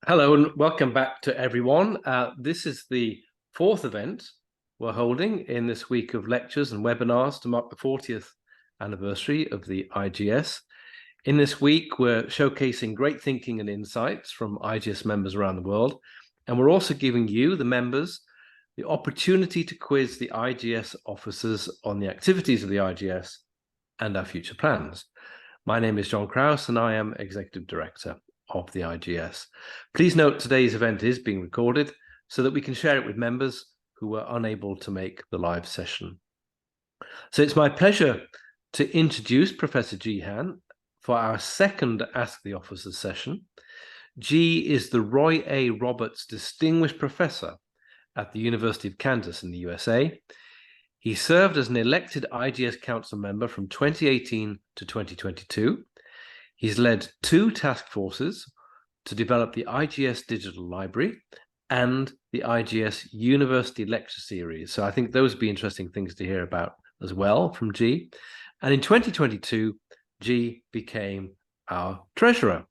Hello and welcome back to everyone. This is the fourth event we're holding in this week of lectures and webinars to mark the 40th anniversary of the IGS. In this week, we're showcasing great thinking and insights from IGS members around the world. And we're also giving you, the members, the opportunity to quiz the IGS officers on the activities of the IGS and our future plans. My name is John Krause and I am Executive Director of the IGS. Please note today's event is being recorded so that we can share it with members who were unable to make the live session. So it's my pleasure to introduce Professor Ji Han for our second Ask the Officers session. Ji is the Roy A. Roberts Distinguished Professor at the University of Kansas in the USA. He served as an elected IGS Council member from 2018 to 2022. He's led two task forces to develop the IGS Digital Library and the IGS University Lecture Series. So I think those would be interesting things to hear about as well from Ji. And in 2022, Ji became our treasurer.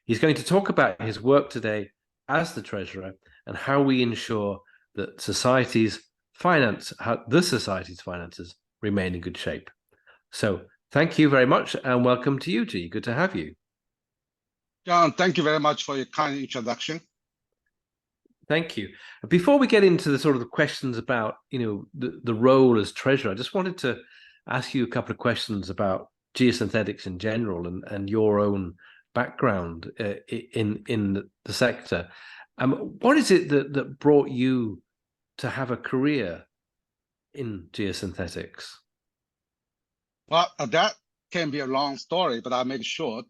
He's going to talk about his work today as the treasurer and how we ensure that the society's finances remain in good shape. So thank you very much and welcome to you, Ji. Good to have you. John, thank you very much for your kind introduction. Thank you. Before we get into the sort of the questions about, the role as treasurer, I just wanted to ask you a couple of questions about geosynthetics in general and your own background in the sector. What is it that brought you to have a career in geosynthetics? Well, that can be a long story, but I'll make it short.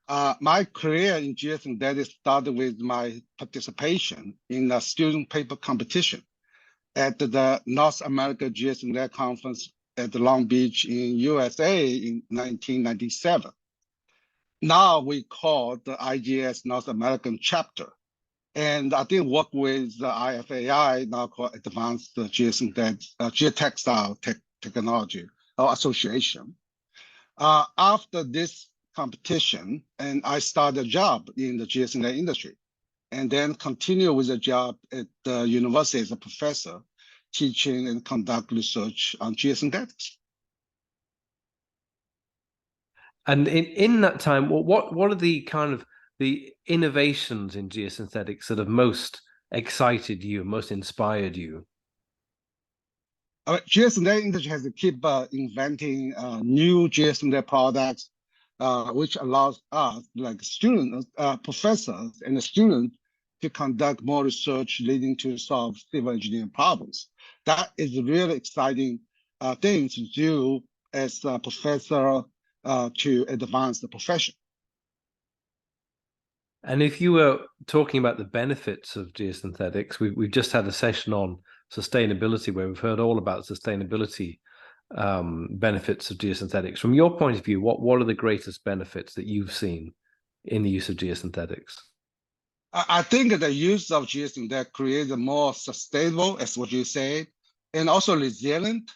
My career in geosynthetics started with my participation in a student paper competition at the North America Geosynthetics Conference at Long Beach in USA in 1997. Now we call the IGS North American chapter. And I did work with the IFAI, now called Advanced Geosynthetics, Geotextile Technology Association. After this competition, and I started a job in the geosynthetic industry, and then continue with a job at the university as a professor, teaching and conduct research on geosynthetics. And in that time, what are the kind of the innovations in geosynthetics that have most excited you, most inspired you? Geosynthetic industry has to keep inventing new geosynthetic products, which allows us, like students, professors, and the students, to conduct more research leading to solve civil engineering problems. That is a really exciting thing to do as a professor to advance the profession. And if you were talking about the benefits of geosynthetics, we've just had a session on sustainability where we've heard all about sustainability benefits of geosynthetics. From your point of view, what are the greatest benefits that you've seen in the use of geosynthetics? I think the use of geosynthetics creates a more sustainable, as what you said, and also resilient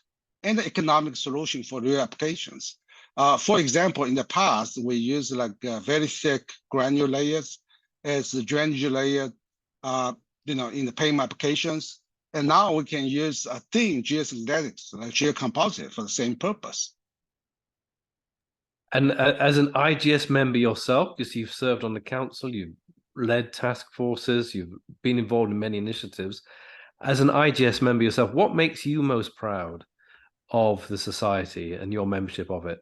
and economic solution for real applications. For example, in the past, we used very thick granular layers as the drainage layer, in the pavement applications. And now we can use a thin geosynthetics, like geocomposite, for the same purpose. And as an IGS member yourself, because you've served on the council, you've led task forces, you've been involved in many initiatives. As an IGS member yourself, what makes you most proud of the society and your membership of it?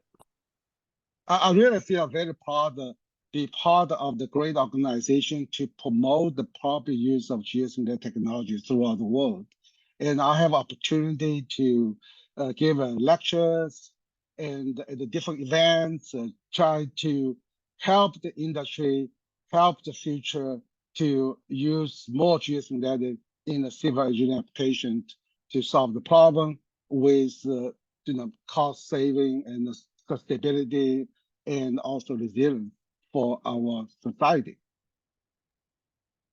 I really feel very proud to be part of the great organization to promote the proper use of geosynthetic technology throughout the world. And I have opportunity to give lectures and at the different events, try to help the industry, help the future to use more geosynthetic in the civil engineering application to solve the problem with cost saving and sustainability and also resilience for our society.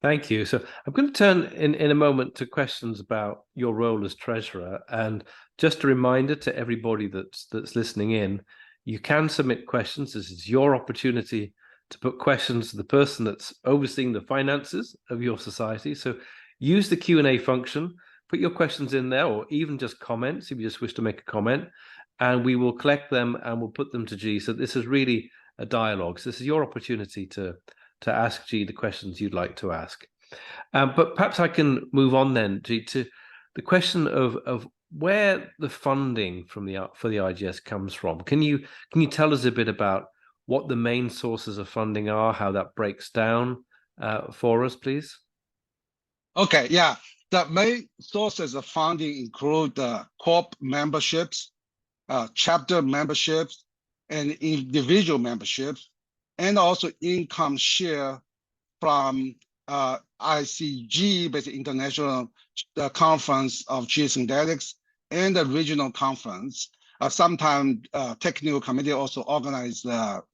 Thank you. So I'm going to turn in a moment to questions about your role as treasurer. And just a reminder to everybody that's listening in, you can submit questions. This is your opportunity to put questions to the person that's overseeing the finances of your society. So use the Q&A function, put your questions in there, or even just comments if you just wish to make a comment, and we will collect them and we'll put them to G. So this is really a dialogue. So this is your opportunity to ask G the questions you'd like to ask. But perhaps I can move on then, G, to the question of where the funding for the IGS comes from. Can you tell us a bit about what the main sources of funding are, how that breaks down for us, please? Okay, yeah. The main sources of funding include corp memberships, chapter memberships, and individual memberships, and also income share from ICG, basically International Conference of Geosynthetics, and the regional conference. Sometimes technical committee also organize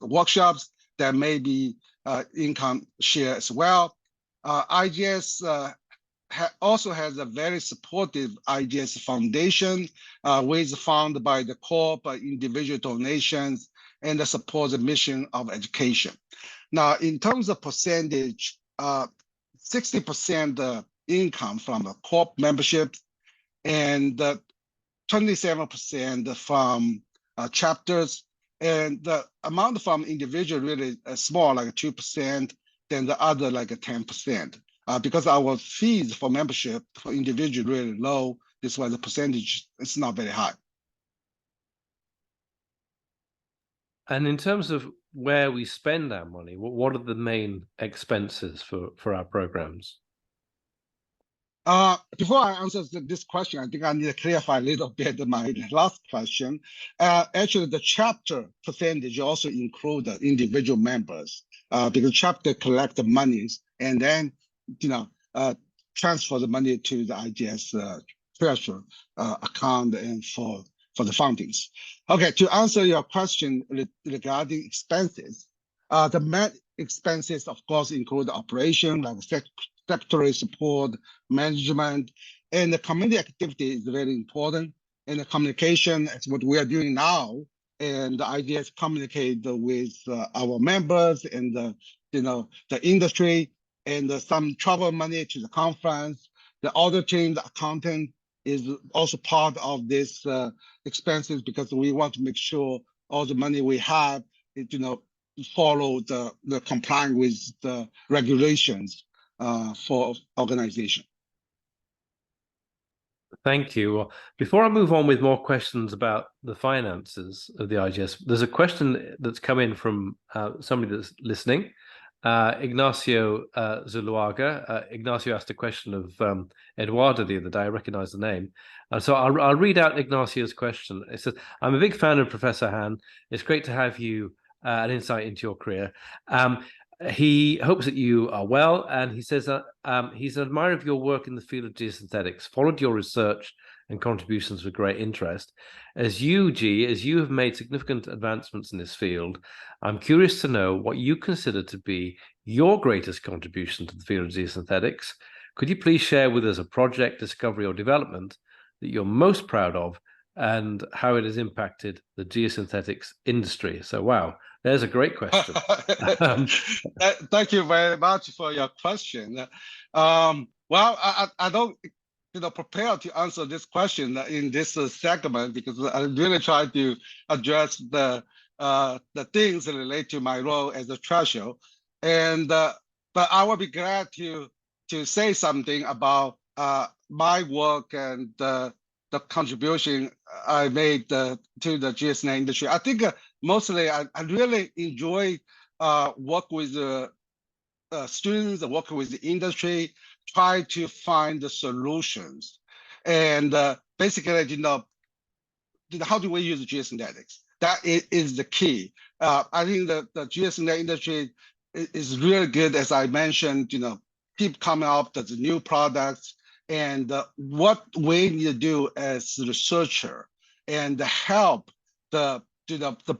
workshops that may be income share as well. IGS also has a very supportive IGS foundation, which is funded by the corp, individual donations, and supports the mission of education. Now, in terms of percentage, 60% income from the corp membership and 27% from chapters, and the amount from individual really small, like 2%, then the other like 10%. Because our fees for membership for individual really low, this is why the percentage is not very high. And in terms of where we spend our money, what are the main expenses for our programs? Before I answer this question, I think I need to clarify a little bit my last question. Actually, the chapter percentage also include the individual members, because chapter collect the monies and then transfer the money to the IGS treasury account and for the fundings. Okay, to answer your question regarding expenses, the main expenses, of course, include operation, like secretary support, management, and the community activity is very important. And the communication is what we are doing now. And the IGS communicate with our members and the industry, and some travel money to the conference. The auditing, the accounting is also part of this expenses, because we want to make sure all the money we have, follow the complying with the regulations for organization. Thank you. Well, before I move on with more questions about the finances of the IGS, there's a question that's come in from somebody that's listening. Ignacio Zuluaga. Ignacio asked a question of Eduardo the other day. I recognize the name. So I'll read out Ignacio's question. It says, I'm a big fan of Professor Han. It's great to have you an insight into your career. He hopes that you are well, and he says that he's an admirer of your work in the field of geosynthetics, followed your research and contributions with great interest. As you have made significant advancements in this field, I'm curious to know what you consider to be your greatest contribution to the field of geosynthetics. Could you please share with us a project, discovery, or development that you're most proud of, and how it has impacted the geosynthetics industry? So, wow, there's a great question. Thank you very much for your question. Well, I don't prepare to answer this question in this segment, because I really try to address the things related to my role as a treasurer. And but I will be glad to say something about my work and the contribution I made to the GSN industry. I think mostly I really enjoy work with students, work with the industry, try to find the solutions. And basically, how do we use geosynthetics? That is the key. I think that the geosynthetic industry is really good, as I mentioned, keep coming up with new products. And what we need to do as a researcher and help the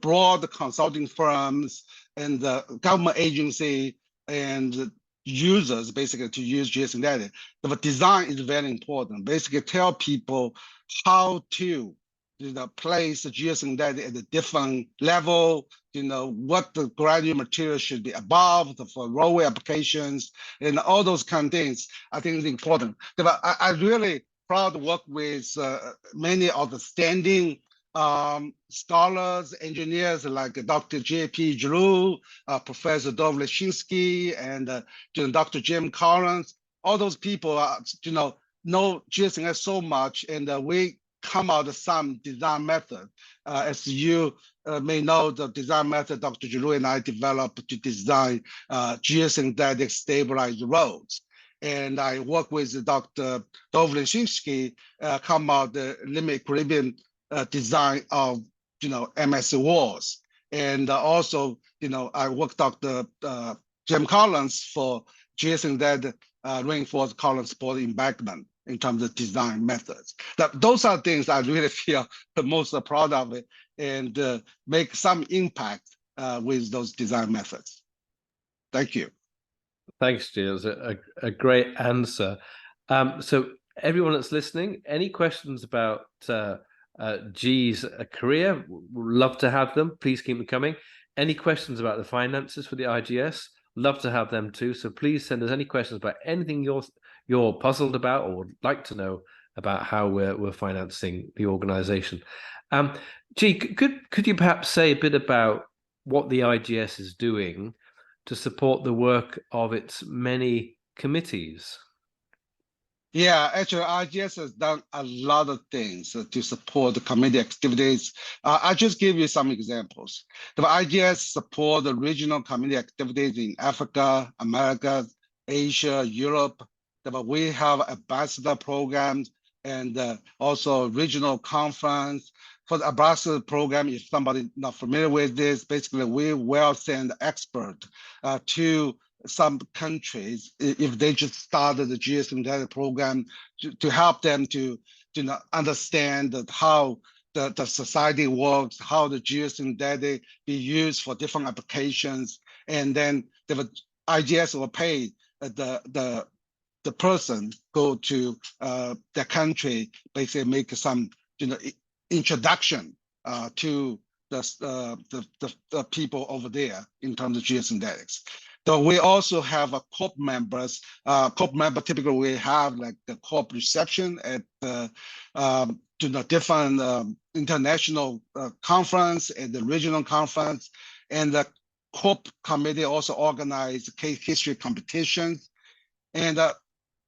broad consulting firms and the government agency and users basically to use geosynthetics. The design is very important. Basically tell people how to place the geosynthetic at a different level, what the granular material should be above for roadway applications, and all those kind of things, I think is important. I really proud to work with many of the standing scholars, engineers like Dr. J.P. Giroux, Professor Dov Leshinsky, and Dr. Jim Collins. All those people, know geosynthetics so much, and we come out with some design method. As you may know, the design method Dr. Giroux and I developed to design geosynthetic stabilized roads. And I work with Dr. Dov Leshinsky, come out the limit equilibrium design of MS walls. And also, I worked Dr. Jim Collins for geosynthetic reinforced column support embankment in terms of design methods. Those are things I really feel the most proud of it, and make some impact with those design methods. Thank you. Thanks, Gilles. A great answer. So everyone that's listening, any questions about G's career, we'd love to have them. Please keep them coming. Any questions about the finances for the IGS? Love to have them too. So please send us any questions about anything you're puzzled about or would like to know about how we're financing the organization. G, could you perhaps say a bit about what the IGS is doing to support the work of its many committees? Yeah, actually, IGS has done a lot of things to support the community activities. I'll just give you some examples. The IGS support the regional community activities in Africa, America, Asia, Europe. We have ambassador programs and also regional conference. For the ambassador program, if somebody not familiar with this, basically we will send expert to some countries if they just started the geosynthetic program to help them to understand how the society works, how the geosynthetic be used for different applications, and then the IGS will pay the person go to the country, basically make some introduction to the people over there in terms of geosynthetics. So we also have a corp members. Corp member typically we have like the corp reception at different international conference and the regional conference, and the corp committee also organize case history competitions, and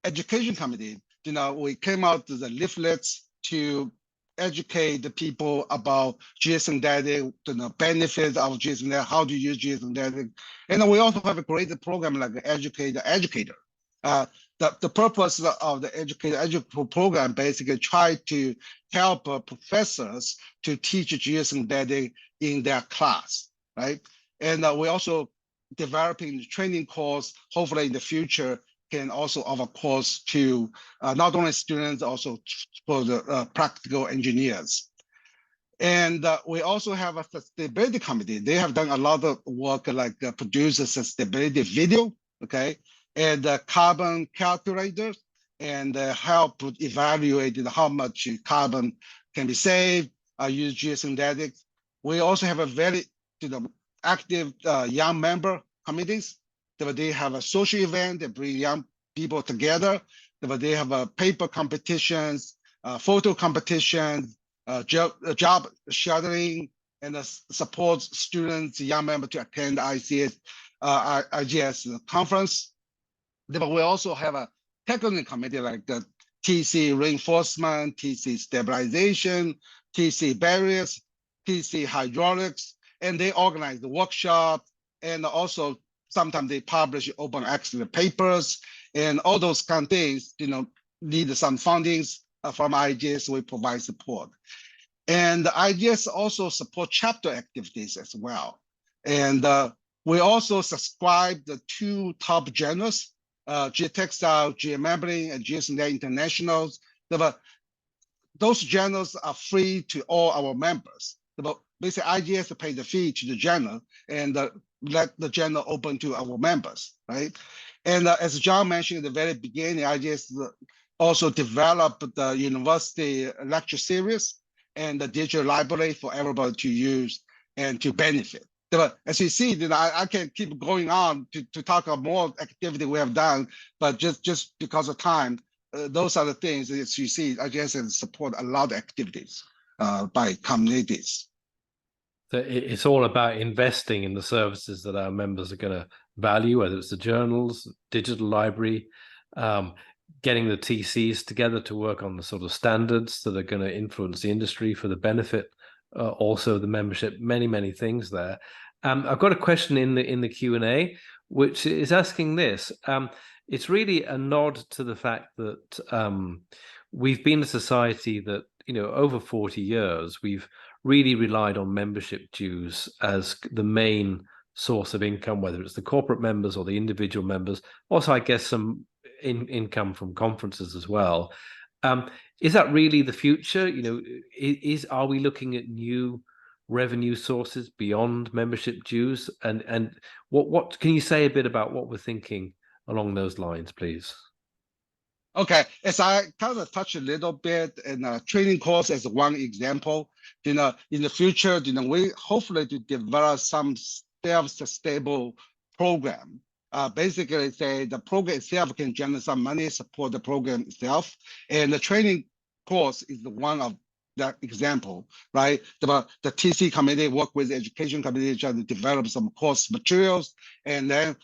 education committee. We came out with the leaflets to educate the people about geosynthetic, the benefits of geosynthetic, how to use geosynthetic. And we also have a great program like Educate the Educator. The purpose of the Educator program basically try to help professors to teach geosynthetic in their class, right? And we're also developing the training course, hopefully in the future, can also offer course to not only students, also for the practical engineers. And we also have a sustainability committee. They have done a lot of work like produce a sustainability video, okay, and carbon calculators, and help evaluate how much carbon can be saved, use geosynthetics. We also have a very active young member committees. They have a social event that bring young people together. They have a paper competitions, photo competitions, job shadowing, and support students, young members to attend IGS conference. We also have a technical committee like the TC reinforcement, TC stabilization, TC barriers, TC hydraulics, and they organize the workshop, and also sometimes they publish open access papers, and all those kind of things, need some fundings from IGS. We provide support. And the IGS also support chapter activities as well. And we also subscribe the 2 top journals, Geotextile, Geomembrane, and Geosynthetic Internationals. Those journals are free to all our members. Basically, IGS pay the fee to the journal and let the journal open to our members, right? And as John mentioned at the very beginning, IGS also developed the university lecture series, and the digital library for everybody to use and to benefit. But as you see, I can keep going on to talk about more activity we have done, but just because of time, those are the things as you see, IGS support a lot of activities by communities. So it's all about investing in the services that our members are going to value, whether it's the journals, digital library, getting the TCs together to work on the sort of standards that are going to influence the industry for the benefit, also the membership, many things there. I've got a question in the Q&A, which is asking this. It's really a nod to the fact that we've been a society that, over 40 years, we've really relied on membership dues as the main source of income, whether it's the corporate members or the individual members. Also, I guess some income from conferences as well. Is that really the future? Are we looking at new revenue sources beyond membership dues? And what can you say a bit about what we're thinking along those lines, please? Okay, as I kind of touched a little bit in a training course as one example, in the future, we hopefully to develop some self-sustainable program. Basically say the program itself can generate some money, support the program itself. And the training course is one of that example, right? The TC committee work with the education committee trying to develop some course materials. And then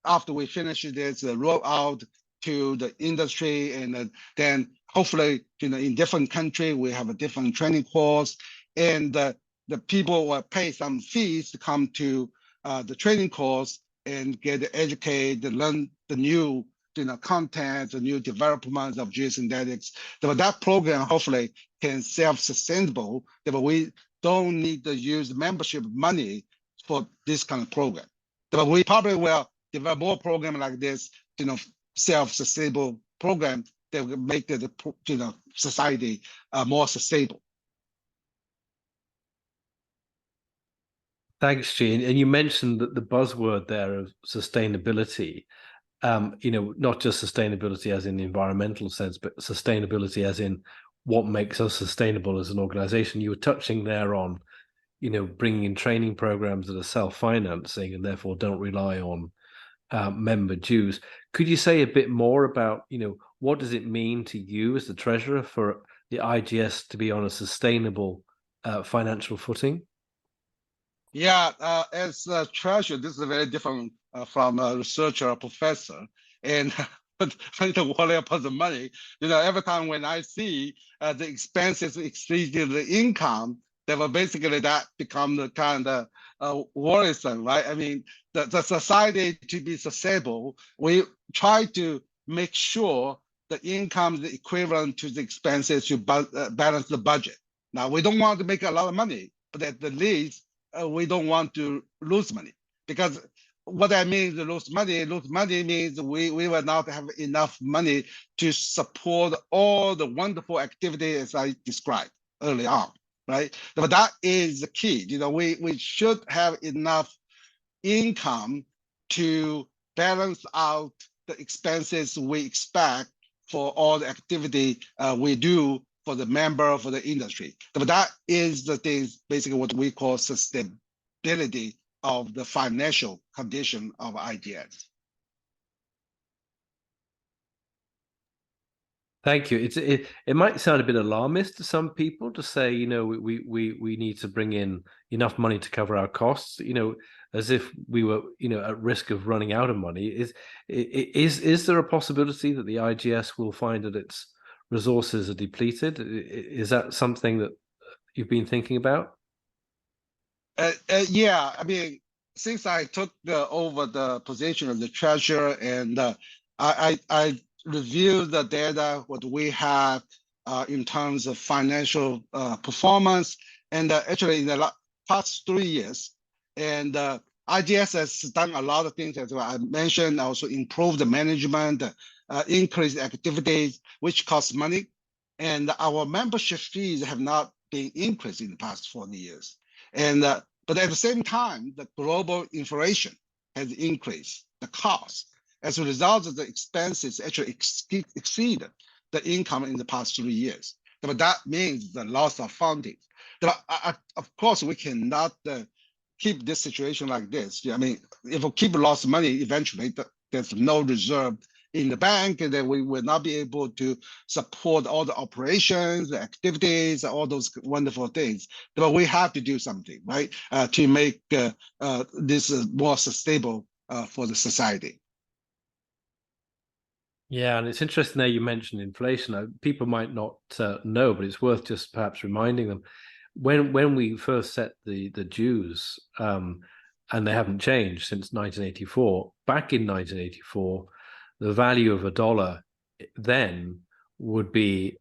after we finish this, roll out to the industry, and then hopefully, in different country, we have a different training course, and the people will pay some fees to come to the training course and get educated, learn the new content, the new developments of geosynthetics. That program hopefully can self-sustainable, that we don't need to use membership money for this kind of program. But we probably will develop more program like this, self-sustainable program that will make the society more sustainable. Thanks, Gene. And you mentioned that the buzzword there of sustainability, not just sustainability as in the environmental sense, but sustainability as in what makes us sustainable as an organization. You were touching there on, bringing in training programs that are self-financing and therefore don't rely on member dues. Could you say a bit more about, what does it mean to you as the treasurer for the IGS to be on a sustainable financial footing? Yeah, as a treasurer, this is very different from a researcher or professor. And trying to worry about the money, every time when I see the expenses exceeding the income, that will basically that become the kind of worrisome, right? I mean, the society to be sustainable, we try to make sure the income is equivalent to the expenses to balance the budget. Now, we don't want to make a lot of money, but at the least, we don't want to lose money, because what that means lose money means we will not have enough money to support all the wonderful activities I described early on, right? But that is the key. We should have enough income to balance out the expenses we expect for all the activity we do for the member, for the industry. But that is the things, basically what we call sustainability of the financial condition of IGS. Thank you. It might sound a bit alarmist to some people to say, we need to bring in enough money to cover our costs, as if we were, at risk of running out of money. Is there a possibility that the IGS will find that its resources are depleted? Is that something that you've been thinking about? Yeah, I mean, since I took over the position of the treasurer, and I reviewed the data, what we have in terms of financial performance, and actually in the past 3 years, and IGS has done a lot of things, as I mentioned, also improve the management, increase activities, which cost money. And our membership fees have not been increased in the past 40 years. And but at the same time, the global inflation has increased the cost. As a result of the expenses actually exceeded the income in the past 3 years. But that means the loss of funding. Of course, we cannot keep this situation like this. I mean, if we keep lost money, eventually there's no reserve in the bank, and then we will not be able to support all the operations, the activities, all those wonderful things. But we have to do something, right, to make this more sustainable for the society. Yeah, and it's interesting there you mentioned inflation. People might not know, but it's worth just perhaps reminding them. When we first set the dues, and they haven't changed since 1984. Back in 1984, the value of a dollar then would be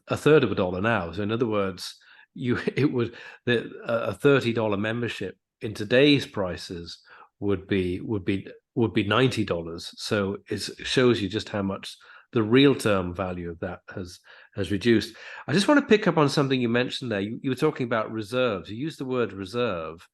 a third of a dollar now. So in other words, it would a $30 membership in today's prices would be $90. So it shows you just how much the real term value of that has reduced. I just want to pick up on something you mentioned there. You were talking about reserves. You used the word reserve.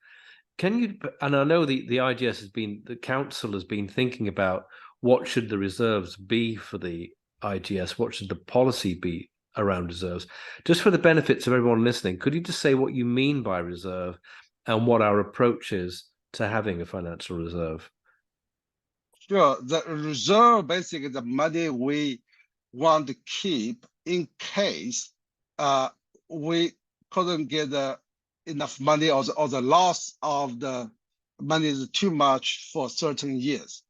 Can you, and I know the IGS has been, the council has been thinking about what should the reserves be for the IGS, what should the policy be around reserves. Just for the benefits of everyone listening, could you just say what you mean by reserve and what our approach is to having a financial reserve? Sure. The reserve basically the money we want to keep in case we couldn't get enough money, or the loss of the money is too much for certain years.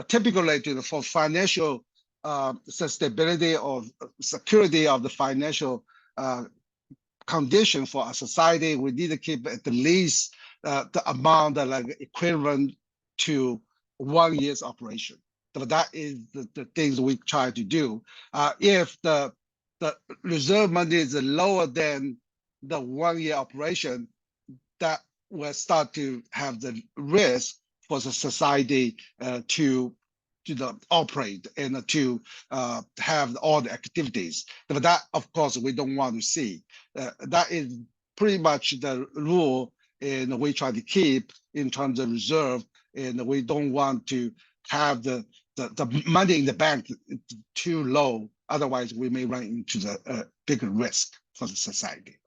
Typically, for financial sustainability or security of the financial condition for a society, we need to keep at least the amount that like equivalent to 1 year's operation. So that is the things we try to do. If the reserve money is lower than the 1 year operation, that will start to have the risk for the society to operate and to have all the activities. But that, of course, we don't want to see. That is pretty much the rule, and we try to keep in terms of reserve, and we don't want to have the money in the bank too low. Otherwise, we may run into the bigger risk for the society.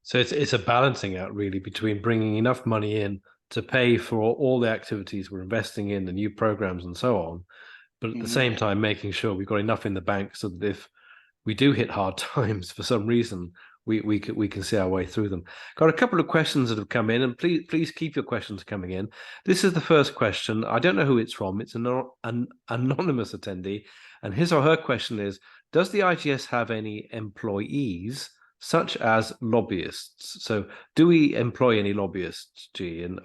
So it's a balancing out really between bringing enough money in to pay for all the activities we're investing in, the new programs and so on, but at the same time making sure we've got enough in the bank so that if we do hit hard times for some reason, we can see our way through them. Got a couple of questions that have come in, and please keep your questions coming in. This is the first question. I don't know who it's from. It's an anonymous attendee, and his or her question is: does the IGS have any employees, such as lobbyists? So, do we employ any lobbyists,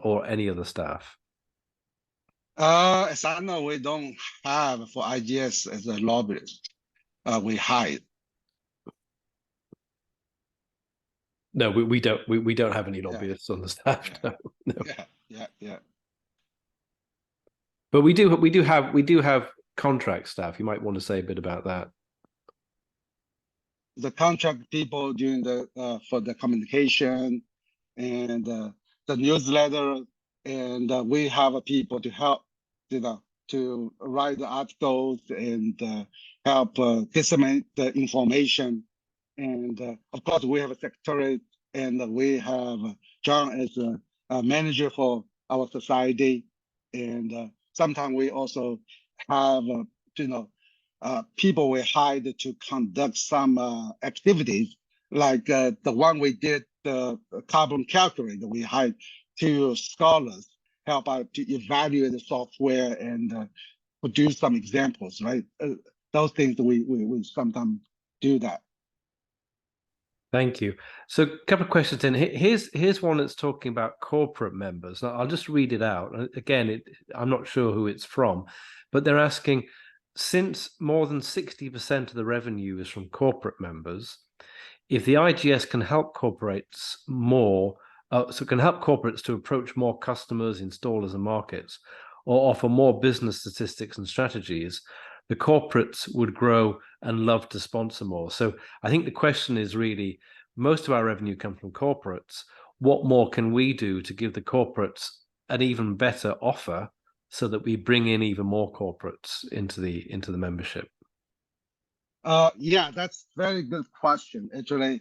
or any other staff? As I know, we don't have for IGS as a lobbyist. We hire. No, we don't have any lobbyists on the staff. Yeah. No. Yeah. But we do have contract staff. You might want to say a bit about that. The contract people doing the for the communication and the newsletter, and we have people to help, to write the articles and help disseminate the information. And of course, we have a secretary, and we have John as a manager for our society. And sometimes we also have, people we hired to conduct some activities, like the one we did, the carbon calculator. We hired 2 scholars help out to evaluate the software and produce some examples, right? Those things we sometimes do that. Thank you. So a couple of questions in. Here's one that's talking about corporate members. I'll just read it out. Again, I'm not sure who it's from, but they're asking, since more than 60% of the revenue is from corporate members, if the IGS can help corporates more, can help corporates to approach more customers, installers, and markets, or offer more business statistics and strategies, the corporates would grow and love to sponsor more. So I think the question is really, most of our revenue comes from corporates. What more can we do to give the corporates an even better offer so that we bring in even more corporates into the membership? Yeah, that's very good question. Actually,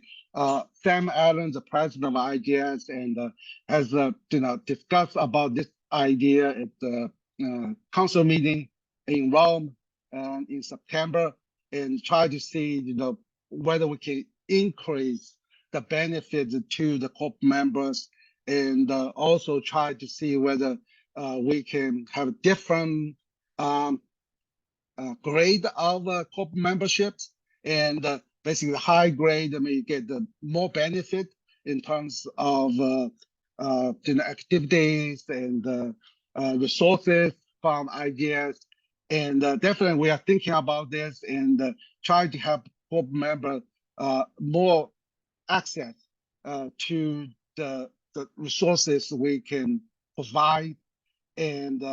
Sam Allen, the president of IGS, and has discussed about this idea at the council meeting in Rome in September, and try to see whether we can increase the benefits to the corp members, and also try to see whether we can have different um, grade of corp memberships, and basically the high grade may get the more benefit in terms of activities and resources from IGS. And definitely we are thinking about this and try to help corp member more access to the resources we can provide. And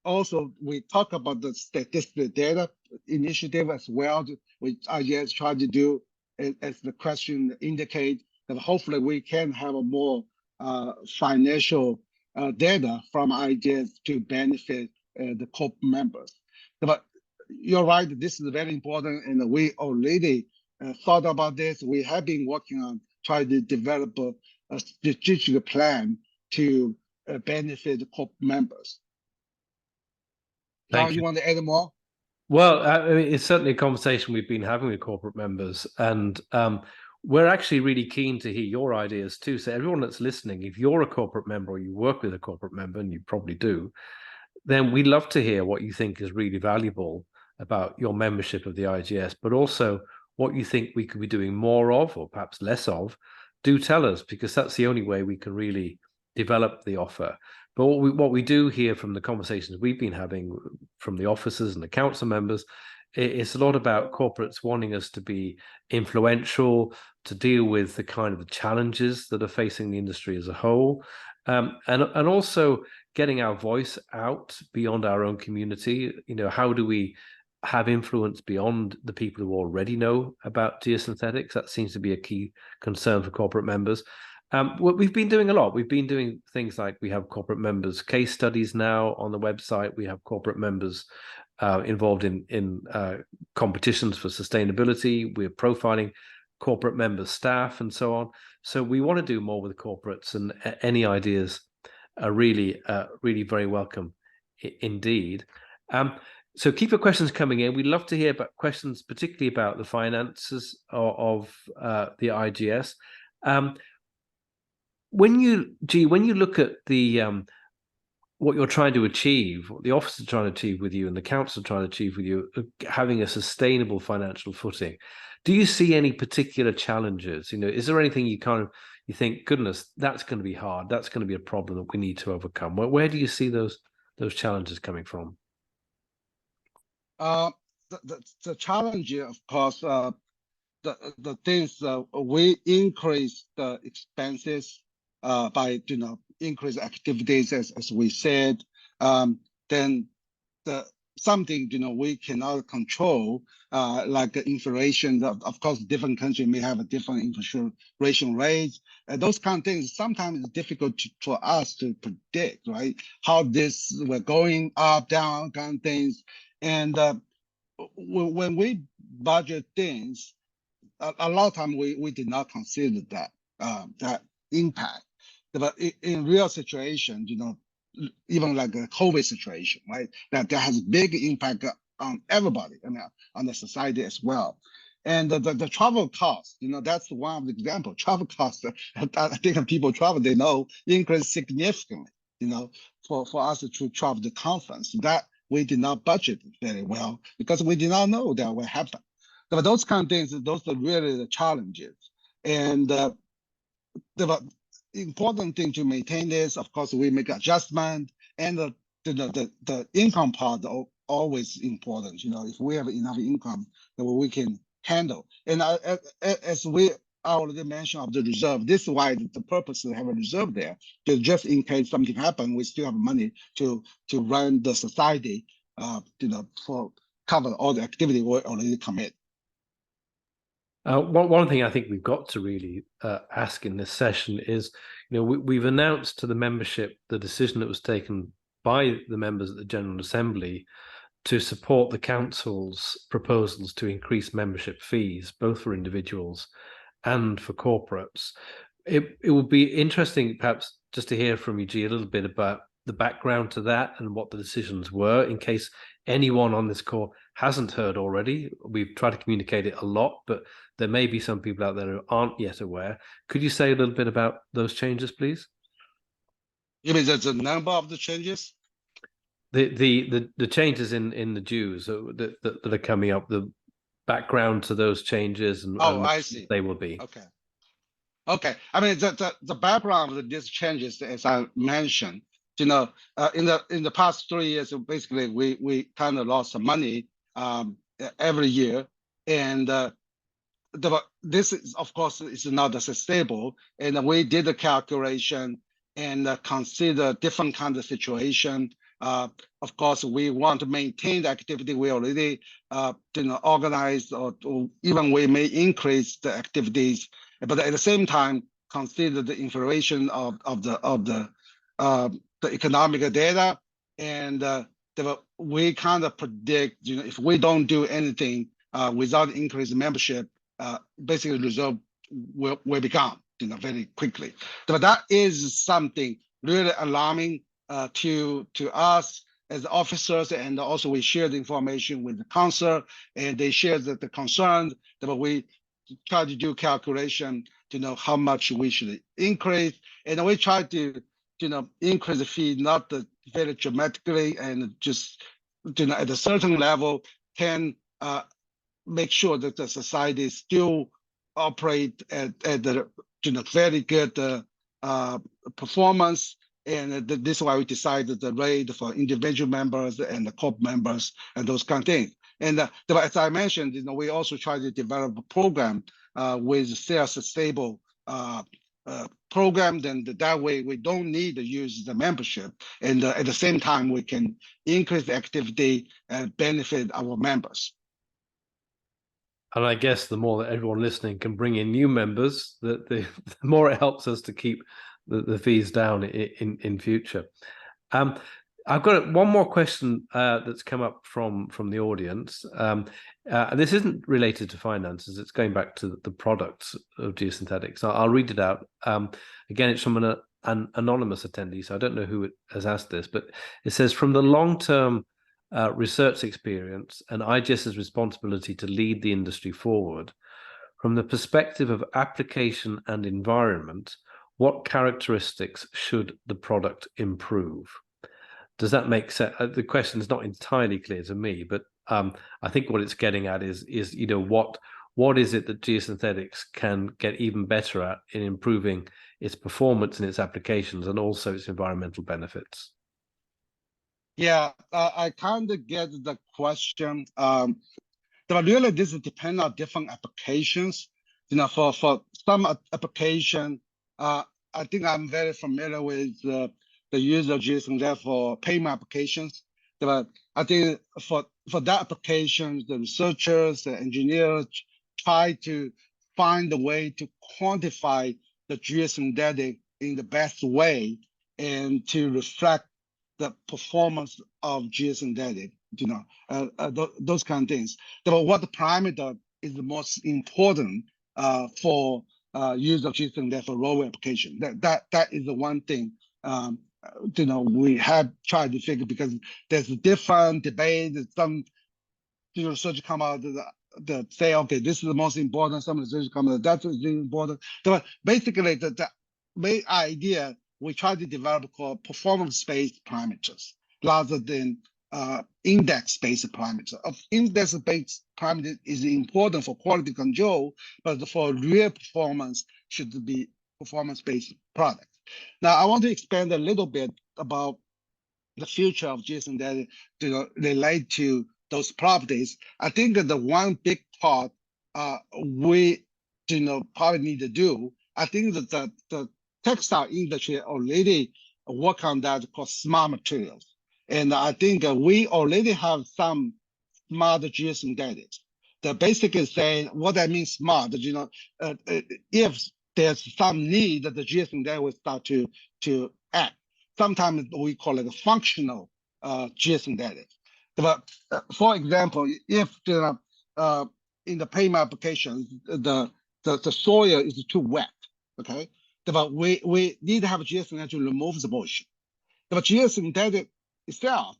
also, we talk about the statistical data initiative as well, which IGS tried to do, as the question indicate, that hopefully we can have a more financial data from IGS to benefit the corp members. But you're right, this is very important, and we already thought about this. We have been working on trying to develop a strategic plan to benefit the corp members. Thank John, you you. want to add more? Well, I mean, it's certainly a conversation we've been having with corporate members, and we're actually really keen to hear your ideas too. So everyone that's listening, if you're a corporate member or you work with a corporate member, and you probably do, then we'd love to hear what you think is really valuable about your membership of the IGS, but also what you think we could be doing more of, or perhaps less of. Do tell us, because that's the only way we can really develop the offer. But what we do hear from the conversations we've been having from the officers and the council members, it's a lot about corporates wanting us to be influential, to deal with the kind of the challenges that are facing the industry as a whole, and also getting our voice out beyond our own community. How do we have influence beyond the people who already know about geosynthetics? That seems to be a key concern for corporate members. We've been doing a lot. We've been doing things like we have corporate members case studies now on the website. We have corporate members involved in competitions for sustainability. We're profiling corporate members, staff, and so on. So we want to do more with corporates, and any ideas are really, really very welcome indeed. So keep your questions coming in. We'd love to hear about questions, particularly about the finances of the IGS. When you look at the what you're trying to achieve, what the office is trying to achieve with you and the council trying to achieve with you, having a sustainable financial footing, do you see any particular challenges? Is there anything you think, goodness, that's going to be hard, that's going to be a problem that we need to overcome? Where do you see those challenges coming from? The challenge, of course, the things we increase the expenses by increase activities as we said, then something we cannot control, like inflation. Of course, different countries may have a different inflation rates. Those kind of things sometimes it's difficult for us to predict, right? How this we're going up, down, kind of things. And when we budget things, a lot of time we did not consider that impact. But in real situation, even like a COVID situation, right? That has big impact on everybody, on the society as well. And the travel costs, that's one of the examples. Travel costs, I think when people travel, they know increase significantly, for us to travel the conference. That we did not budget very well because we did not know that would happen. But those kind of things, those are really the challenges. And the important thing to maintain is, of course, we make adjustment, and the income part always important. If we have enough income that we can handle. And as we already mentioned of the reserve, this is why the purpose to have a reserve there, just in case something happens, we still have money to run the society, for cover all the activity we already commit. One thing I think we've got to really ask in this session is, we've announced to the membership the decision that was taken by the members at the General Assembly to support the council's proposals to increase membership fees, both for individuals and for corporates. It would be interesting, perhaps, just to hear from you, G, a little bit about the background to that and what the decisions were, in case anyone on this call hasn't heard already. We've tried to communicate it a lot, but there may be some people out there who aren't yet aware. Could you say a little bit about those changes, please? You mean there's a number of the changes? The changes in the dues that are coming up, the background to those changes, and I see. they will be. Okay. I mean, the background of these changes, as I mentioned, in the past 3 years, basically we kind of lost some money every year, and this is, of course, is not sustainable. And we did a calculation and consider different kinds of situation. Of course, we want to maintain the activity we already organized, or even we may increase the activities, but at the same time consider the information of the economic data, and we kind of predict, if we don't do anything without increased membership, basically result will be gone, very quickly. But that is something really alarming to us as officers, and also we share the information with the council, and they share the concerns. That we try to do calculation to know how much we should increase, and we try to increase the fee not very dramatically, and just at a certain level can make sure that the society still operate at the very good performance. And this is why we decided the rate for individual members and the corp members and those kind of things. And as I mentioned, we also try to develop a program with self-stable program. Then that way we don't need to use the membership, and at the same time we can increase the activity and benefit our members. And I guess the more that everyone listening can bring in new members, the more it helps us to keep the fees down in future. I've got one more question that's come up from the audience. This isn't related to finances. It's going back to the products of geosynthetics. I'll read it out. Again, it's from an anonymous attendee, so I don't know who has asked this, but it says, from the long-term research experience and IGS's responsibility to lead the industry forward, from the perspective of application and environment, what characteristics should the product improve? Does that make sense? The question is not entirely clear to me, but I think what it's getting at is what is it that geosynthetics can get even better at in improving its performance and its applications, and also its environmental benefits? Yeah, I kind of get the question. But really, this depends on different applications. For some application, I think I'm very familiar with the use of geosynthetics for payment applications. But I think for that application, the researchers, the engineers try to find a way to quantify the geosynthetic in the best way and to reflect the performance of geosynthetic, those kind of things. But what the parameter is the most important for use of geosynthetic for roadway application. That is the one thing we have tried to figure, because there's a different debate. Some research come out that say, okay, this is the most important. Some research come out that's really important. But basically, the main idea we try to develop called performance-based parameters rather than index-based parameters. Index-based parameter is important for quality control, but for real performance should be performance-based product. Now, I want to expand a little bit about the future of geosynthetics relate to those properties. I think that the one big part we probably need to do, I think that the textile industry already work on that called smart materials. And I think we already have some smart geosynthetics. The basically saying what I mean smart, if there's some need that the geosynthetic will start to act. Sometimes we call it a functional geosynthetic. But for example, if in the payment applications, the soil is too wet, okay? But we need to have geosynthetic to remove the moisture. But geosynthetic itself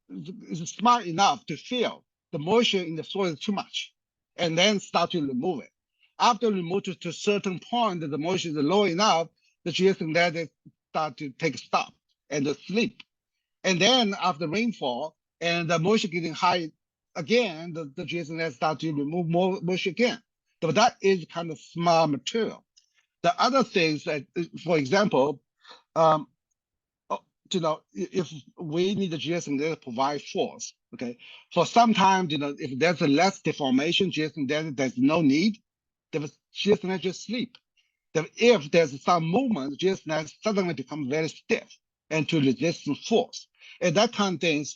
is smart enough to feel the moisture in the soil is too much, and then start to remove it. After remove to a certain point, that the moisture is low enough, the geosynthetic start to take stop and sleep. And then after rainfall and the moisture getting high again, the geosynthetic start to remove more moisture again. So that is kind of smart material. The other things that, for example, um, if we need the geosynthetic to provide force, okay, for sometimes, if there's a less deformation, geosynthetic, there's no need, the geosynthetic just sleep. That if there's some movement, geosynthetic suddenly become very stiff and to resist force. And that kind of things,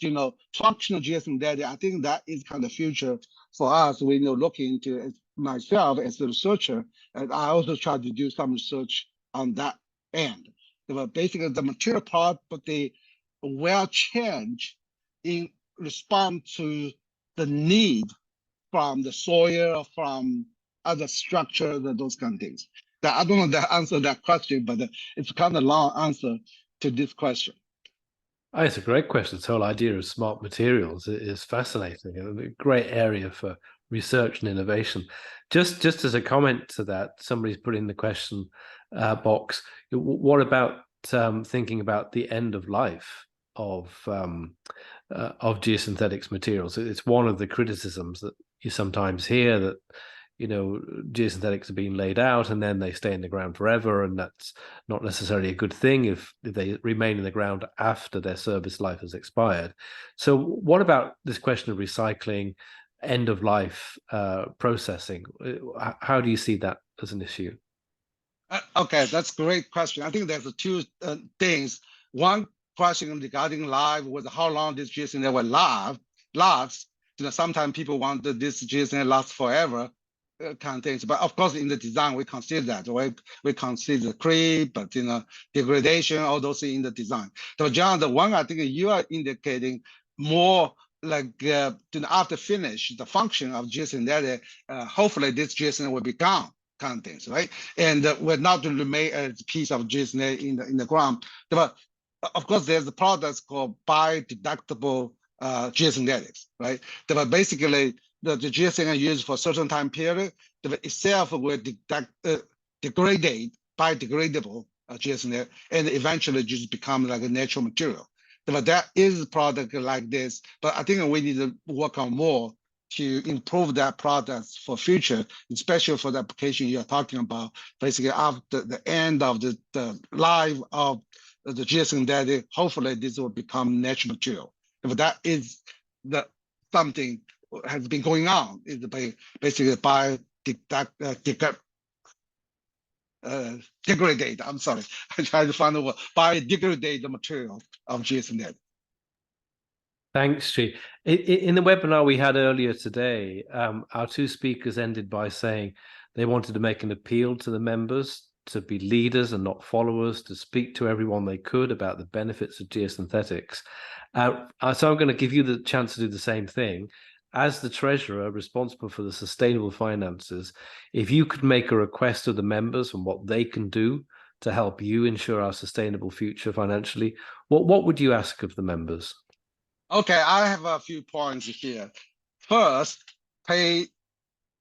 functional geosynthetic, I think that is kind of future for us. We look into it myself as a researcher, and I also try to do some research on that end. But basically, the material property will change in response to the need from the soil, from other structures, and those kind of things. That I don't know that answer that question, but it's kind of long answer to this question. Oh, it's a great question. This whole idea of smart materials is fascinating and a great area for research and innovation. Just as a comment to that, somebody's put in the question box. What about thinking about the end of life of geosynthetics materials? It's one of the criticisms that you sometimes hear that geosynthetics are being laid out and then they stay in the ground forever, and that's not necessarily a good thing if they remain in the ground after their service life has expired. So what about this question of recycling, end of life processing? How do you see that as an issue? Okay, that's a great question. I think there's two things. One question regarding life was how long this geosynthetic will last. Sometimes people want this geosynthetic last forever. Kind of things. But of course, in the design, we consider that. We consider creep, but degradation, all those things in the design. So John, the one I think you are indicating more like after finish the function of geosynthetic, hopefully this geosynthetic will be gone, kind of things, right? And will not remain as a piece of geosynthetic in the ground. But of course, there's a product called biodegradable geosynthetics, right? But basically, the geosynthetic used for a certain time period, itself will degrade biodegradable geosynthetic, and eventually just become like a natural material. But that is a product like this, but I think we need to work on more to improve that product for future, especially for the application you're talking about, basically after the end of the life of the geosynthetic, hopefully this will become natural material. But that is something has been going on, is basically degrade. I'm sorry, I tried to find a word. Biodegrade the material of geosynthetic. Thanks, Chi. In the webinar we had earlier today, our two speakers ended by saying they wanted to make an appeal to the members to be leaders and not followers, to speak to everyone they could about the benefits of geosynthetics. So I'm going to give you the chance to do the same thing. As the treasurer responsible for the sustainable finances, if you could make a request of the members on what they can do to help you ensure our sustainable future financially, what would you ask of the members? Okay, I have a few points here. First, pay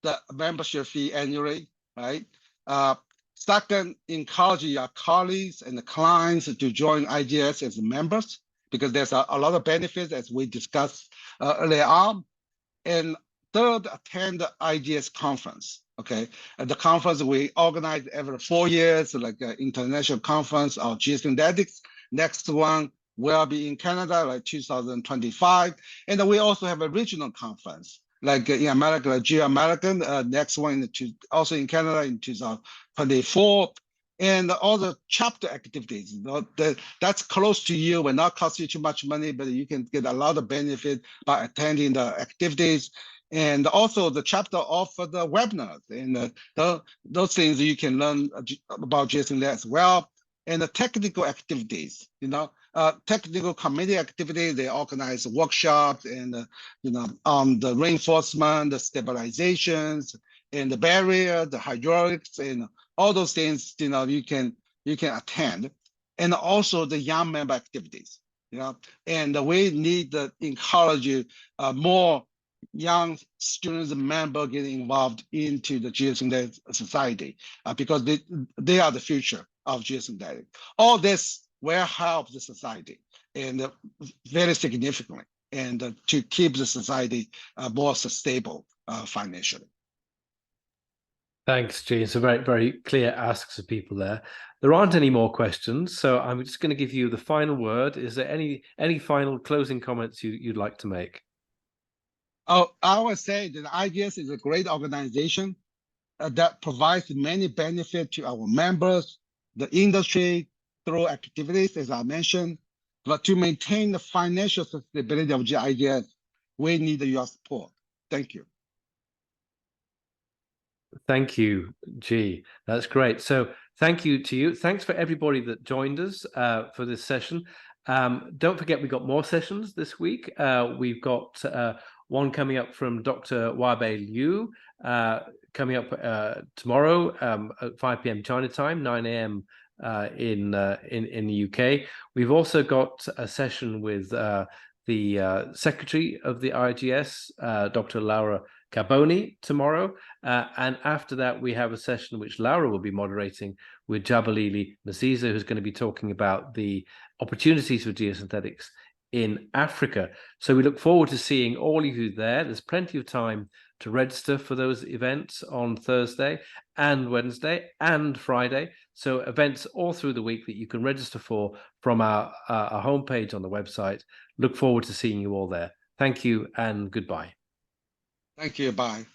the membership fee annually, right? Second, encourage your colleagues and the clients to join IGS as members, because there's a lot of benefits as we discussed earlier on. And third, attend the IGS conference. Okay, at the conference we organize every 4 years, like an international conference of geosynthetics. Next one will be in Canada, like 2025, and we also have a regional conference, like in America, like Geo-American. Next one also in Canada in 2024. And all the chapter activities, that's close to you, will not cost you too much money, but you can get a lot of benefit by attending the activities. And also the chapter offer the webinars, and those things you can learn about Jason there as well. and the technical activities, technical committee activities. They organize workshops and, on the reinforcement, the stabilizations, and the barrier, the hydraulics, and all those things, you can attend. And also the young member activities, and we need to encourage more young students and members getting involved into the geosynthetic society, because they are the future of geosynthetics. All this will help the society, and very significantly, and to keep the society more stable financially. Thanks, Gene. So very, very clear asks of people there. There aren't any more questions, so I'm just going to give you the final word. Is there any final closing comments you'd like to make? Oh, I would say that IGS is a great organization that provides many benefits to our members, the industry, through activities, as I mentioned. But to maintain the financial sustainability of GIGS, we need your support. Thank you. Thank you, G. That's great. So thank you to you. Thanks for everybody that joined us for this session. Don't forget, we've got more sessions this week. We've got one coming up from Dr. Wabei Liu coming up tomorrow at 5 p.m. China time, 9 a.m. In the UK. We've also got a session with the Secretary of the IGS, Dr. Laura Carboni, tomorrow. And after that, we have a session which Laura will be moderating with Jabalili Masiza, who's going to be talking about the opportunities for geosynthetics in Africa. So we look forward to seeing all of you there. There's plenty of time to register for those events on Thursday and Wednesday and Friday. So events all through the week that you can register for from our homepage on the website. Look forward to seeing you all there. Thank you and goodbye. Thank you. Bye.